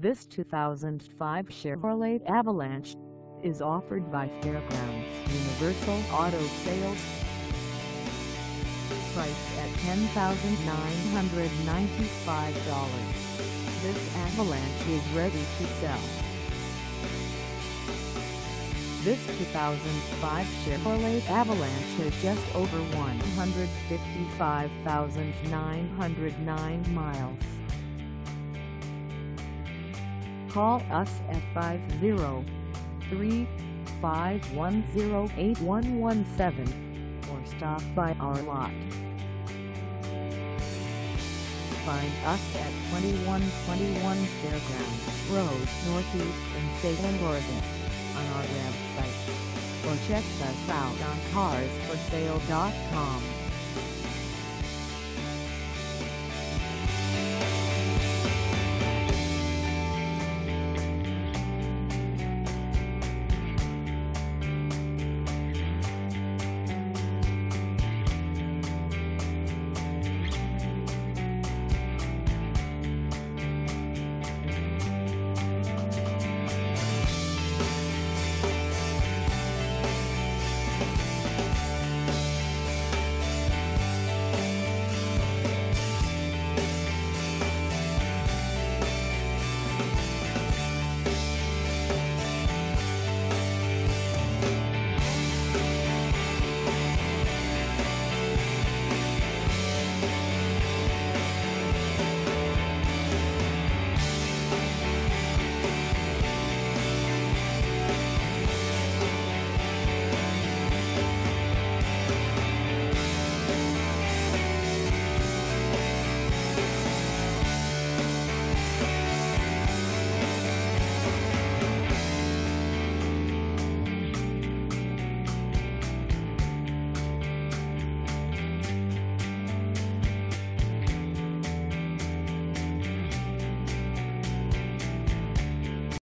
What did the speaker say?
This 2005 Chevrolet Avalanche is offered by Fairgrounds Universal Auto Sales. Priced at $10,995, this Avalanche is ready to sell. This 2005 Chevrolet Avalanche has just over 155,909 miles. Call us at 503-510-8117 or stop by our lot. Find us at 2121 Fairgrounds Road Northeast in Salem, Oregon on our website, or check us out on carsforsale.com.